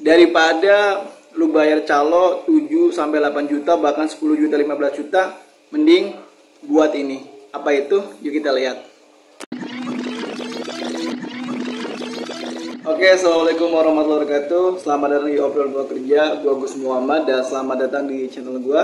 Daripada lu bayar calo 7 sampai 8 juta, bahkan 10 juta, 15 juta, mending buat ini. Apa itu? Yuk kita lihat. Oke, assalamualaikum warahmatullahi wabarakatuh. Selamat datang di obrolan kerja. Gue Agus Muhammad dan selamat datang di channel gue.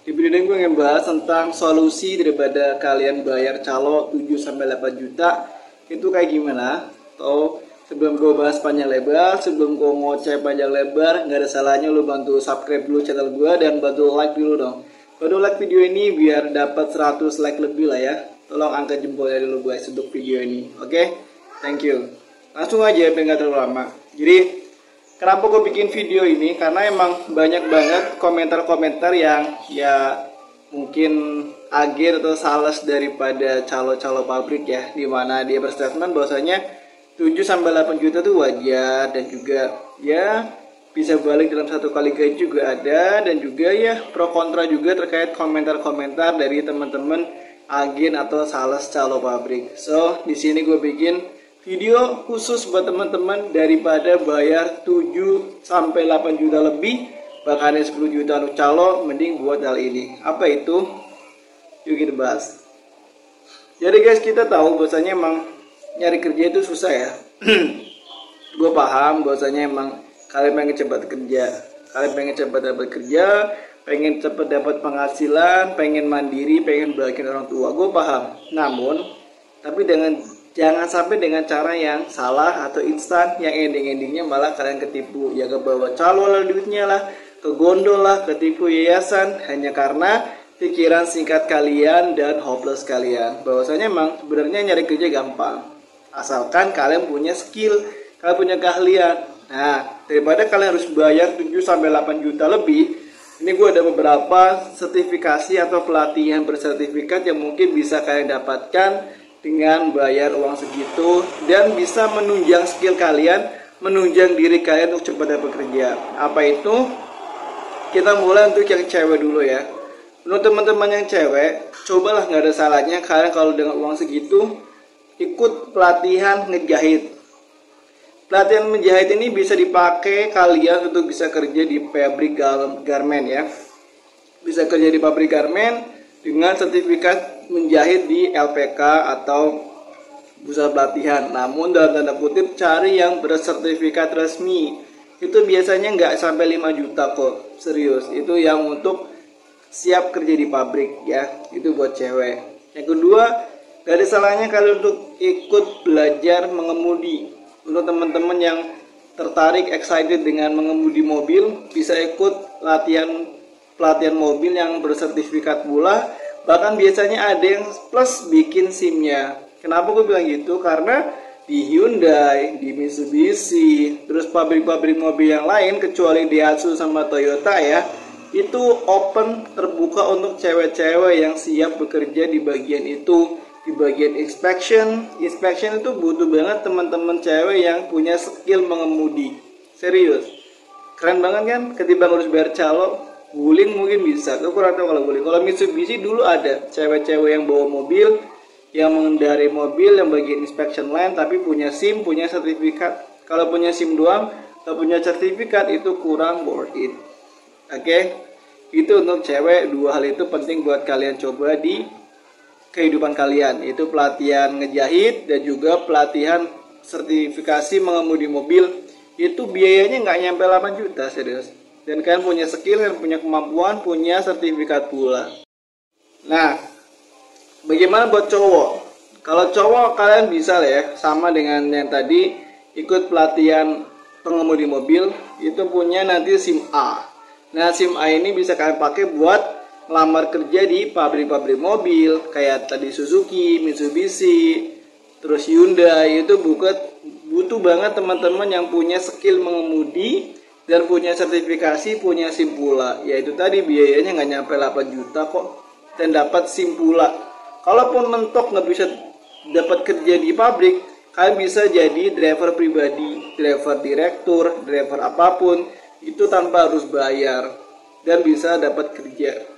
Di video ini gue ingin bahas tentang solusi daripada kalian bayar calo 7 sampai 8 juta itu kayak gimana. Atau sebelum gue bahas panjang lebar, sebelum gue ngoceh panjang lebar, nggak ada salahnya lu bantu subscribe dulu channel gue dan bantu like dulu dong. Bantu like video ini biar dapat 100 like lebih lah ya. Tolong angkat jempolnya dulu guys untuk video ini. Oke? Thank you. Langsung aja biar nggak terlalu lama. Jadi kenapa gue bikin video ini? Karena emang banyak banget komentar-komentar yang ya mungkin agir atau sales daripada calo-calo pabrik ya, dimana dia berstatement bahwasanya 7 sampai 8 juta tuh wajar, dan juga ya bisa balik dalam satu kali gaji juga ada, dan juga ya pro kontra juga terkait komentar-komentar dari teman-teman agen atau sales calo pabrik. So di sini gue bikin video khusus buat teman-teman, daripada bayar 7 sampai 8 juta lebih, bahkan 10 juta untuk calo, mending buat hal ini. Apa itu? Yuk kita bahas. Jadi guys, kita tahu bahwasanya emang nyari kerja itu susah ya. Gue paham bahwasanya emang kalian pengen cepat kerja, kalian pengen cepat dapat kerja, pengen cepat dapat penghasilan, pengen mandiri, pengen bahagiain orang tua. Gue paham. Namun, tapi jangan sampai dengan cara yang salah atau instan, yang ending-endingnya malah kalian ketipu. Ya kebawa calo lah duitnya lah, kegondol lah, ketipu yayasan, hanya karena pikiran singkat kalian dan hopeless kalian. Bahwasanya emang sebenarnya nyari kerja gampang, asalkan kalian punya skill, kalian punya keahlian. Nah, daripada kalian harus bayar 7 sampai 8 juta lebih, ini gue ada beberapa sertifikasi atau pelatihan bersertifikat yang mungkin bisa kalian dapatkan dengan bayar uang segitu, dan bisa menunjang skill kalian, menunjang diri kalian untuk cepat dapat kerja. Apa itu? Kita mulai untuk yang cewek dulu ya. Untuk teman-teman yang cewek, cobalah, nggak ada salahnya kalian kalau dengan uang segitu ikut pelatihan ngejahit. Pelatihan menjahit ini bisa dipakai kalian untuk bisa kerja di pabrik garment ya. Bisa kerja di pabrik garment dengan sertifikat menjahit di LPK atau pusat pelatihan. Namun dalam tanda kutip cari yang bersertifikat resmi. Itu biasanya nggak sampai 5 juta kok. Serius, itu yang untuk siap kerja di pabrik ya. Itu buat cewek. Yang kedua, gak ada salahnya kalian untuk ikut belajar mengemudi. Untuk teman-teman yang tertarik, excited dengan mengemudi mobil, bisa ikut pelatihan mobil yang bersertifikat pula. Bahkan biasanya ada yang plus bikin SIM-nya. Kenapa gue bilang gitu? Karena di Hyundai, di Mitsubishi, terus pabrik-pabrik mobil yang lain kecuali Daihatsu sama Toyota ya, itu open, terbuka untuk cewek-cewek yang siap bekerja di bagian itu. Di bagian inspection itu butuh banget teman-teman cewek yang punya skill mengemudi. Serius, keren banget kan? Ketimbang harus bayar calo, guling mungkin bisa. Aku kurang tahu kalau guling. Kalau Mitsubishi dulu ada cewek-cewek yang bawa mobil, yang mengendarai mobil, yang bagian inspection line, tapi punya SIM, punya sertifikat. Kalau punya SIM doang, kalau punya sertifikat itu kurang worth it. Oke? Itu untuk cewek. Dua hal itu penting buat kalian coba di kehidupan kalian, itu pelatihan ngejahit dan juga pelatihan sertifikasi mengemudi mobil. Itu biayanya nggak nyampe 8 juta serius, dan kalian punya skill, dan punya kemampuan, punya sertifikat pula. Nah, bagaimana buat cowok? Kalau cowok kalian bisa lah ya, sama dengan yang tadi, ikut pelatihan pengemudi mobil, itu punya nanti SIM A. Nah, SIM A ini bisa kalian pakai buat lamar kerja di pabrik-pabrik mobil kayak tadi Suzuki, Mitsubishi, terus Hyundai. Itu butuh banget teman-teman yang punya skill mengemudi dan punya sertifikasi, punya SIM pula. Yaitu tadi biayanya nggak nyampe 8 juta kok, dan dapat SIM pula. Kalaupun mentok nggak bisa dapat kerja di pabrik, kalian bisa jadi driver pribadi, driver direktur, driver apapun, itu tanpa harus bayar dan bisa dapat kerja.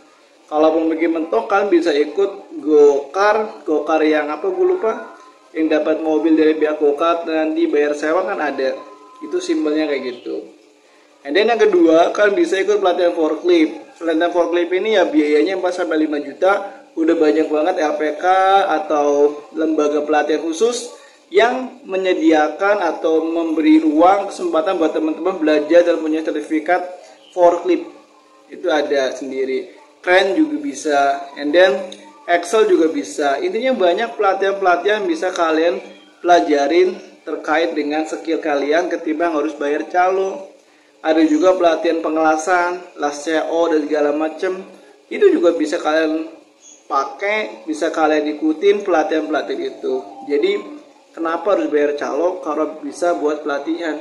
Kalaupun pergi mentok, kalian bisa ikut Gokar yang apa gue lupa, yang dapat mobil dari pihak Gokar dan dibayar sewa kan ada. Itu simpelnya kayak gitu. And then yang kedua, kan bisa ikut pelatihan forklift. Pelatihan forklift ini ya biayanya 4-5 juta. Udah banyak banget LPK atau lembaga pelatihan khusus yang menyediakan atau memberi ruang kesempatan buat teman-teman belajar dan punya sertifikat forklift. Itu ada sendiri. Crane juga bisa, and then Excel juga bisa. Intinya banyak pelatihan-pelatihan bisa kalian pelajarin terkait dengan skill kalian ketimbang harus bayar calo. Ada juga pelatihan pengelasan, las CO dan segala macam. Itu juga bisa kalian pakai, bisa kalian ikutin pelatihan-pelatihan itu. Jadi kenapa harus bayar calo kalau bisa buat pelatihan?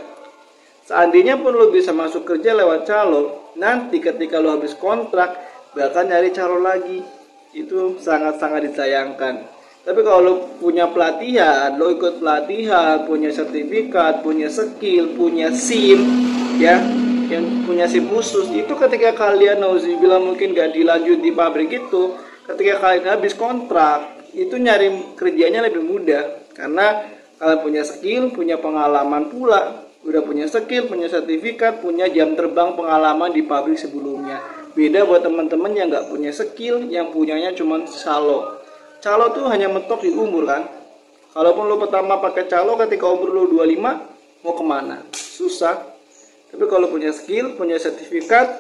Seandainya pun lo bisa masuk kerja lewat calo, nanti ketika lo habis kontrak bakal nyari calo lagi. Itu sangat-sangat disayangkan. Tapi kalau lo punya pelatihan, lo ikut pelatihan, punya sertifikat, punya skill, punya SIM, ya, yang punya SIM khusus, itu ketika kalian nauzubillah mungkin gak dilanjut di pabrik itu, ketika kalian habis kontrak, itu nyari kerjanya lebih mudah karena kalian punya skill, punya pengalaman pula, udah punya skill, punya sertifikat, punya jam terbang pengalaman di pabrik sebelumnya. Beda buat teman-teman yang nggak punya skill, yang punyanya cuma calo. Calo tuh hanya mentok di umur kan. Kalaupun lo pertama pakai calo ketika umur lo 25, mau kemana? Susah. Tapi kalau punya skill, punya sertifikat,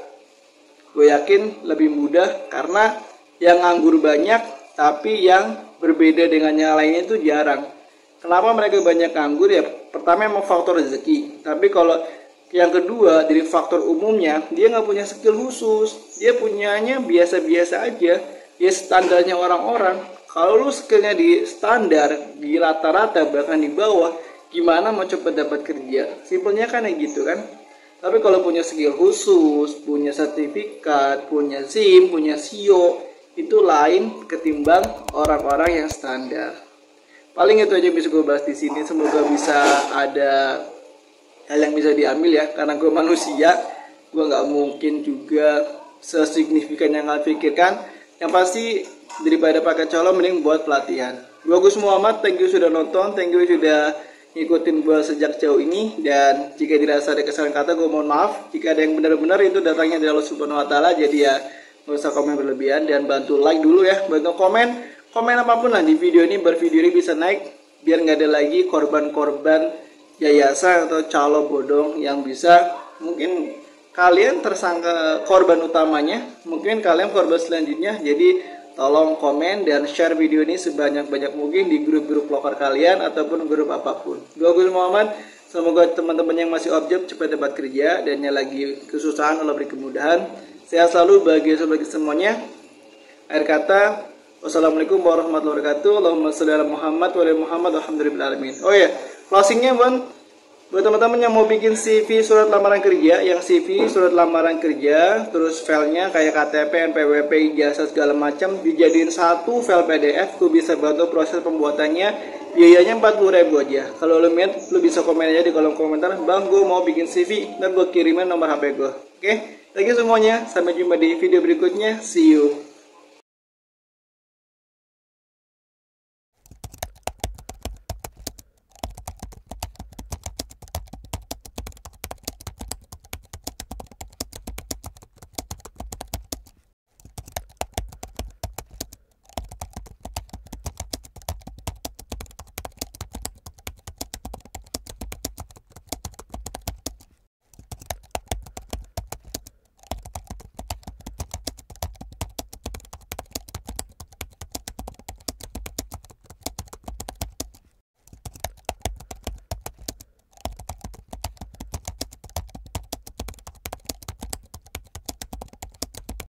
gue yakin lebih mudah karena yang nganggur banyak, tapi yang berbeda dengan yang lainnya itu jarang. Kenapa mereka banyak nganggur ya? Pertama emang faktor rezeki. Tapi kalau yang kedua dari faktor umumnya, dia nggak punya skill khusus. Dia punyanya biasa-biasa aja. Dia standarnya orang-orang. Kalau lu skillnya di standar, di rata-rata bahkan di bawah, gimana mau cepet dapat kerja? Simpelnya kan kayak gitu kan. Tapi kalau punya skill khusus, punya sertifikat, punya SIM, punya SIO, itu lain ketimbang orang-orang yang standar. Paling itu aja bisa gue bahas di sini. Semoga bisa ada hal yang bisa diambil ya. Karena gue manusia, gue nggak mungkin juga sesignifikan yang kalian pikirkan. Yang pasti daripada pakai calo mending buat pelatihan. Gue Agus Muhammad, thank you sudah nonton, thank you sudah ngikutin gue sejak jauh ini. Dan jika dirasa ada kesalahan kata, gue mohon maaf. Jika ada yang benar-benar itu datangnya dari Allah Subhanahu Wa Taala, jadi ya nggak usah komen berlebihan dan bantu like dulu ya, bantu komen apapun lah di video ini, biar video ini bisa naik, biar nggak ada lagi korban-korban yayasan atau calo bodong yang bisa mungkin kalian tersangka korban utamanya, mungkin kalian korban selanjutnya. Jadi tolong komen dan share video ini sebanyak-banyak mungkin di grup-grup loker kalian ataupun grup apapun. Gue Agus Muhammad, semoga teman-teman yang masih objek cepat dapat kerja dan yang lagi kesusahan Allah beri kemudahan. Sehat selalu bagi semuanya. Akhir kata, wassalamualaikum warahmatullahi wabarakatuh. Allahumma sholli ala Muhammad wa ala Muhammad walhamdulillahirabbil alamin. Oh ya, closingnya buat teman-teman yang mau bikin CV surat lamaran kerja, yang CV surat lamaran kerja, terus filenya kayak KTP, NPWP, ijazah segala macam dijadiin satu file PDF, gue bisa bantu proses pembuatannya. Biayanya 40.000 aja. Kalau lo minat, lo bisa komen aja di kolom komentar, bang gue mau bikin CV, dan gue kirimin nomor HP gue. Oke, thank you semuanya. Sampai jumpa di video berikutnya. See you.